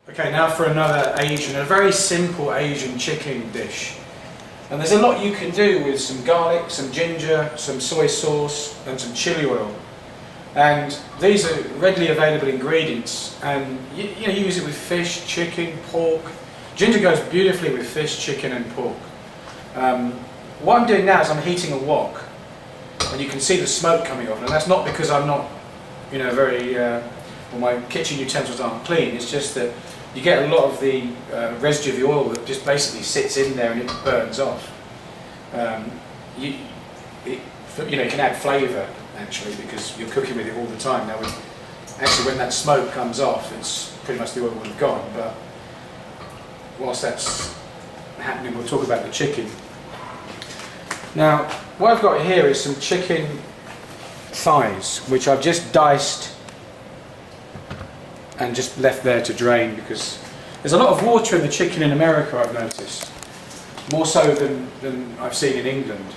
Okay, now for another Asian, a very simple Asian chicken dish. And there's a lot you can do with some garlic, some ginger, some soy sauce and some chili oil. And these are readily available ingredients, and you use it with fish, chicken, pork. Ginger goes beautifully with fish, chicken and pork. What I'm doing now is I'm heating a wok, and you can see the smoke coming off, and that's not because I'm not, well, my kitchen utensils aren't clean. It's just that you get a lot of the residue of the oil that just basically sits in there and it burns off. You can add flavour actually because you're cooking with it all the time. Now, actually, when that smoke comes off, it's pretty much the oil will have gone. But whilst that's happening, we'll talk about the chicken. Now, what I've got here is some chicken thighs, which I've just diced and just left there to drain, because there's a lot of water in the chicken in America, I've noticed, more so than I've seen in England,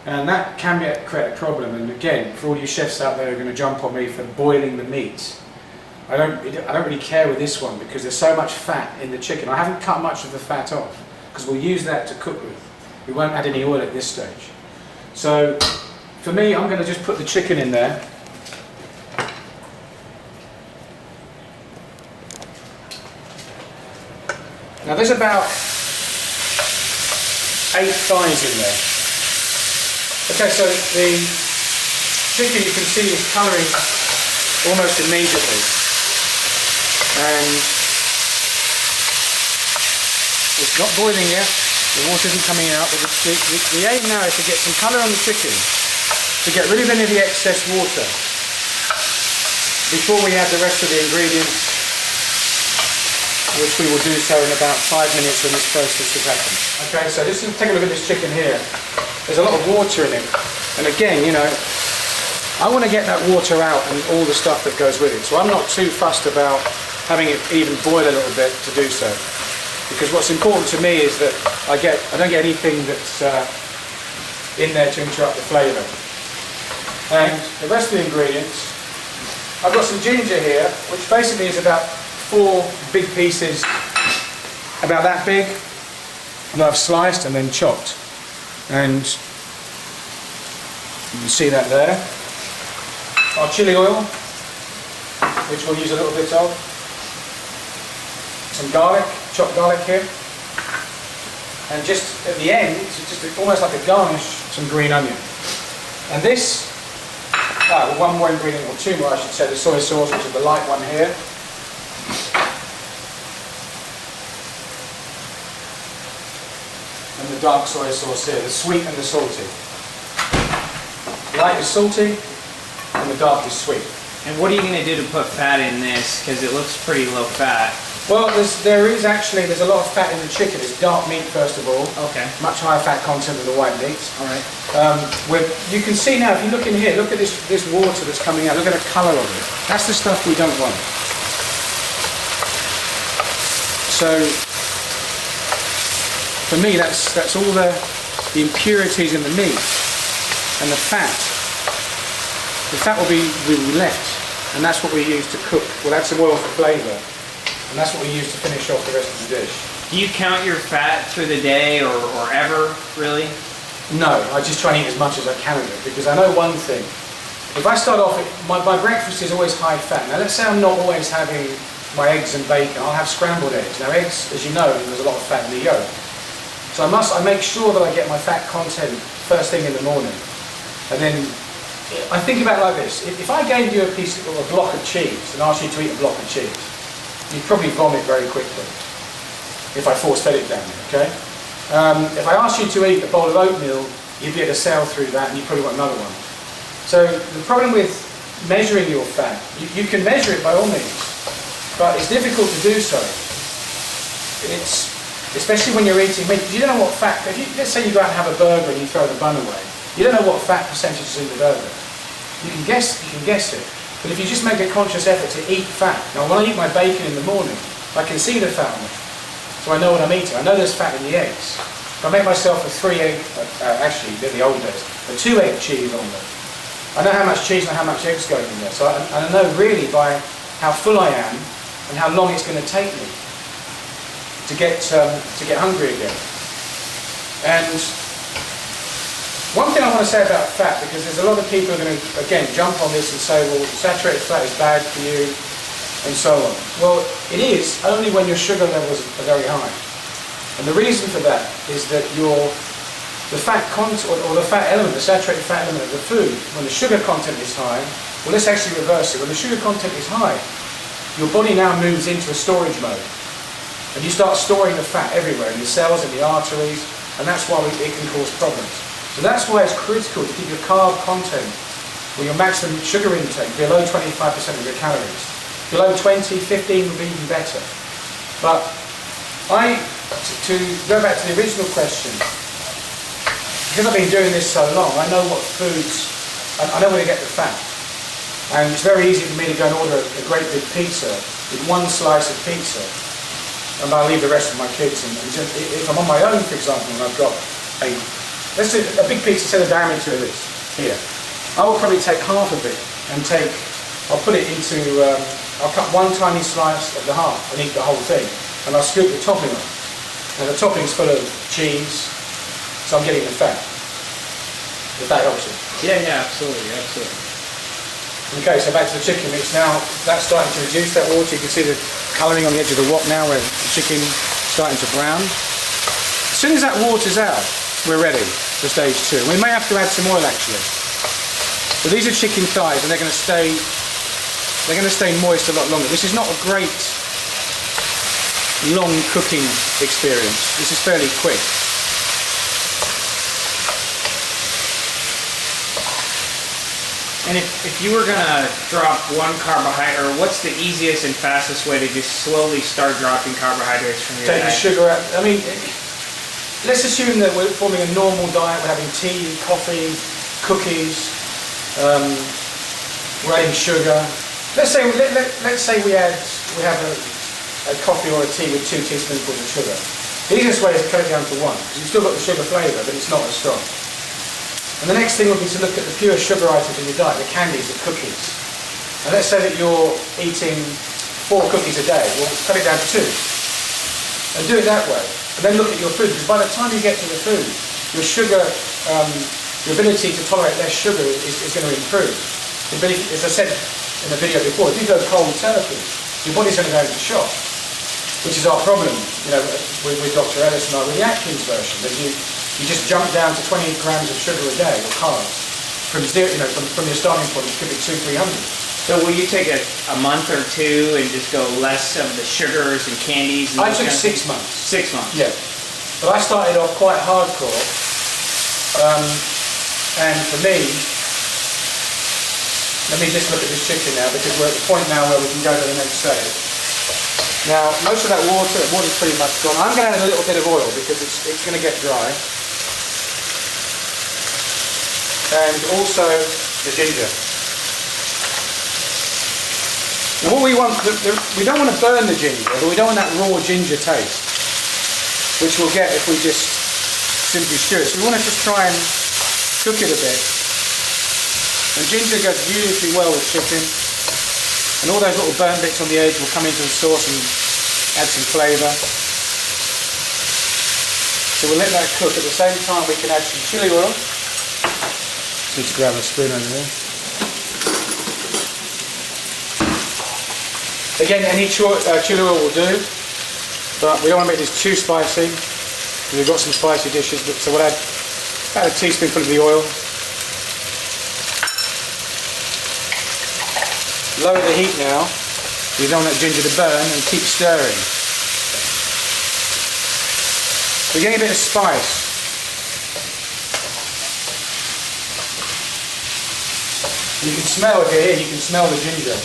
and that can create a problem. And again, for all you chefs out there who are going to jump on me for boiling the meat, I don't really care with this one, because there's so much fat in the chicken. I haven't cut much of the fat off because we'll use that to cook with. We won't add any oil at this stage. So for me, I'm going to just put the chicken in there. Now there's about 8 thighs in there. Okay, so the chicken, you can see, is colouring almost immediately, and it's not boiling yet. The water isn't coming out, but the aim now is to get some colour on the chicken, to get rid of any of the excess water before we add the rest of the ingredients, which we will do so in about 5 minutes when this process has happened. Okay, so just take a look at this chicken here. There's a lot of water in it, and again, I want to get that water out and all the stuff that goes with it. So I'm not too fussed about having it even boil a little bit to do so, because what's important to me is that I don't get anything that's in there to interrupt the flavour. And the rest of the ingredients, I've got some ginger here, which basically is about 4 big pieces, about that big, that I've sliced and then chopped. And you can see that there. Our chili oil, which we'll use a little bit of. Some garlic, chopped garlic here. And just at the end, just almost like a garnish, some green onion. And this, one more ingredient, or 2 more I should say, the soy sauce, which is the light one here. And the dark soy sauce here, the sweet and the salty. Light is salty, and the dark is sweet. And what are you going to do to put fat in this? Because it looks pretty low fat. Well, there's a lot of fat in the chicken. It's dark meat, first of all. Okay. Much higher fat content than the white meat. All right. You can see now, if you look in here, look at this water that's coming out. Look at the colour of it. That's the stuff we don't want. So, for me, that's all the impurities in the meat and the fat. The fat will be left, and that's what we use to cook. We'll add some oil for flavour, and that's what we use to finish off the rest of the dish. Do you count your fat through the day or ever, really? No, I just try and eat as much as I can of it, because I know one thing. If I start off, my breakfast is always high fat. Now let's say I'm not always having my eggs and bacon. I'll have scrambled eggs. Now eggs, as you know, there's a lot of fat in the yolk. So I make sure that I get my fat content first thing in the morning. And then I think about it like this. If I gave you a block of cheese and asked you to eat a block of cheese, you'd probably vomit very quickly if I force-fed it down you, okay? If I asked you to eat a bowl of oatmeal, you'd be able to sail through that and you probably want another one. So the problem with measuring your fat, you can measure it by all means, but it's difficult to do so. Especially when you're eating meat, you don't know what fat. Let's say you go out and have a burger and you throw the bun away. You don't know what fat percentage is in the burger. You can guess it. But if you just make a conscious effort to eat fat. Now when I eat my bacon in the morning, I can see the fat on it. So I know what I'm eating. I know there's fat in the eggs. If I make myself a 3-egg, actually in the old days, a 2-egg cheese omelette, I know how much cheese and how much eggs going in there. So I know really by how full I am and how long it's going to take me to get hungry again. And one thing I want to say about fat, because there's a lot of people who are going to, again, jump on this and say, well, saturated fat is bad for you, and so on. Well, it is only when your sugar levels are very high. And the reason for that is that the fat content, or the fat element, the saturated fat element of the food, when the sugar content is high, well, let's actually reverse it. When the sugar content is high, your body now moves into a storage mode. And you start storing the fat everywhere, in the cells, in the arteries, and that's why it can cause problems. So that's why it's critical to keep your carb content, or your maximum sugar intake, below 25% of your calories. Below 20, 15 would be even better. But to go back to the original question, because I've been doing this so long, I know what foods, I know where to get the fat. And it's very easy for me to go and order a great big pizza with one slice of pizza, and I'll leave the rest of my kids. And just, if I'm on my own, for example, and I've got let's say a big pizza, say the diameter of this here, I will probably take half of it and I'll put it into, I'll cut one tiny slice of the half and eat the whole thing, and I'll scoop the topping on. Now the topping's full of cheese, so I'm getting the fat. If that helps you. Yeah, absolutely, absolutely. Okay, so back to the chicken mix now. That's starting to reduce that water. You can see the colouring on the edge of the wok now, where the chicken's starting to brown. As soon as that water's out, we're ready for stage 2. We may have to add some oil actually. But these are chicken thighs, and they're going to stay moist a lot longer. This is not a great long cooking experience. This is fairly quick. And if you were gonna drop one carbohydrate, or what's the easiest and fastest way to just slowly start dropping carbohydrates from your diet? Take the sugar out. I mean, let's assume that we're forming a normal diet. We're having tea, coffee, cookies. We're adding sugar. Let's say we have a coffee or a tea with 2 teaspoonfuls of sugar. The easiest way is to cut it down to 1, because you've still got the sugar flavour, but it's not as strong. And the next thing would be to look at the pure sugar items in your diet, the candies, the cookies. And let's say that you're eating 4 cookies a day. Well, cut it down to 2. And do it that way. And then look at your food, because by the time you get to the food, your sugar, your ability to tolerate less sugar is going to improve. As I said in the video before, if you go cold turkey, your body's going to go into shock, which is our problem, with Dr. Ellis and I, with the Atkins version, that you just jump down to 20 grams of sugar a day, or carbs, from zero, from your starting point, it could be 200-300. So will you take a month or 2 and just go less of the sugars and candies? And I took 6 months. 6 months? Yeah. But I started off quite hardcore, and for me, let me just look at this chicken now, because we're at the point now where we can go to the next stage. Now, most of that water's pretty much gone. I'm going to add a little bit of oil, because it's going to get dry. And also the ginger. Now what we want, we don't want to burn the ginger, but we don't want that raw ginger taste, which we'll get if we just simply stew it. So we want to just try and cook it a bit. And ginger goes beautifully well with chicken. And all those little burnt bits on the edge will come into the sauce and add some flavour. So we'll let that cook. At the same time we can add some chili oil. Need to grab a spoon over there. Again, any chili oil will do, but we don't want to make this too spicy. We've got some spicy dishes, so we'll add about a teaspoonful of the oil. Lower the heat now. You don't want that ginger to burn, and keep stirring. We're getting a bit of spice. You can smell it here, you can smell the ginger.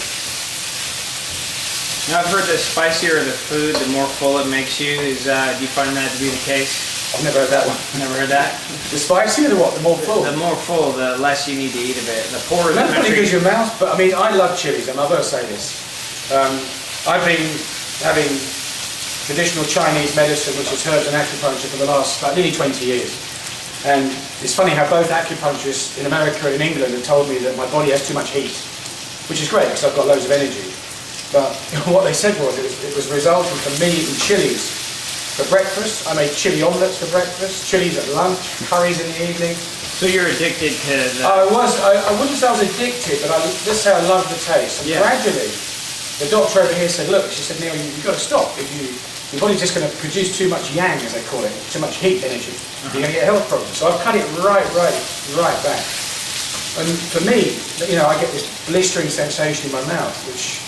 Now I've heard the spicier the food, the more full it makes you. Do you find that to be the case? I've never heard that one. Never heard that? The spicier, the what? The more full? The more full, the less you need to eat of it. The poorer the country. Because your mouth, but I mean, I love chilies, and I've got to say this. I've been having traditional Chinese medicine, which is herbs and acupuncture, for the last nearly 20 years. And it's funny how both acupuncturists in America and in England have told me that my body has too much heat, which is great because I've got loads of energy. But what they said was it was resulting from me eating chilies for breakfast. I made chili omelettes for breakfast, chilies at lunch, curries in the evening. So you're addicted to the... I wouldn't say I was addicted, but this is how I loved the taste. And gradually, the doctor over here said, look, she said, Neil, you've got to stop. Your body's just going to produce too much yang, as they call it, too much heat energy. You're going to get health problems. So I've cut it right back. And for me, I get this blistering sensation in my mouth, which,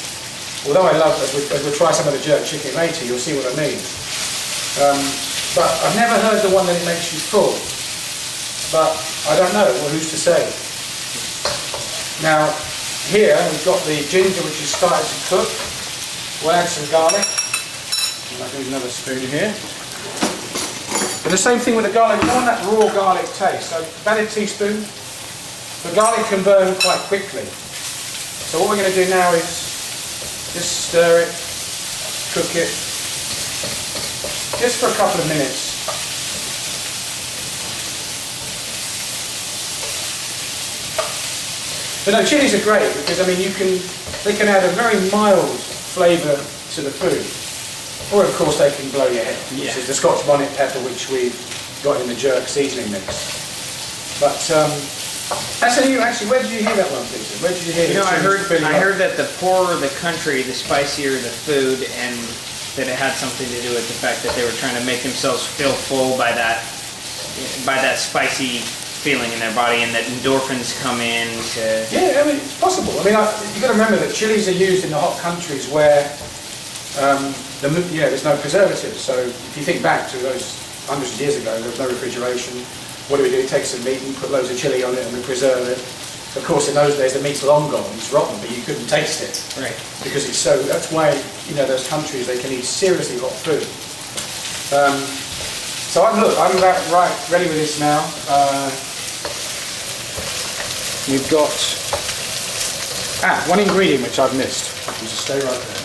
although I love, as we'll try some of the jerk chicken later, you'll see what I mean. But I've never heard the one that it makes you full. But I don't know, well, who's to say? Now, here we've got the ginger which has started to cook. We'll add some garlic. I can use another spoon here. And the same thing with the garlic, we don't want that raw garlic taste. So about a teaspoon. The garlic can burn quite quickly. So what we're going to do now is just stir it, cook it, just for a couple of minutes. But no, chilies are great because they can add a very mild flavour to the food. Or of course they can blow your head, which is the Scotch bonnet pepper which we've got in the jerk seasoning mix. But actually, where did you hear that one, Peter? Where did you hear that? I heard that the poorer the country, the spicier the food, and that it had something to do with the fact that they were trying to make themselves feel full by that spicy feeling in their body, and that endorphins come in to... Yeah, it's possible. You've got to remember that chilies are used in the hot countries where there's no preservatives. So if you think back to those hundreds of years ago, there was no refrigeration. What do? We take some meat and put loads of chili on it and we preserve it. Of course, in those days the meat's long gone, it's rotten, but you couldn't taste it. Right. Because it's so, that's why, those countries, they can eat seriously hot food. So I'm ready with this now. We've got one ingredient which I've missed. You just stay right there.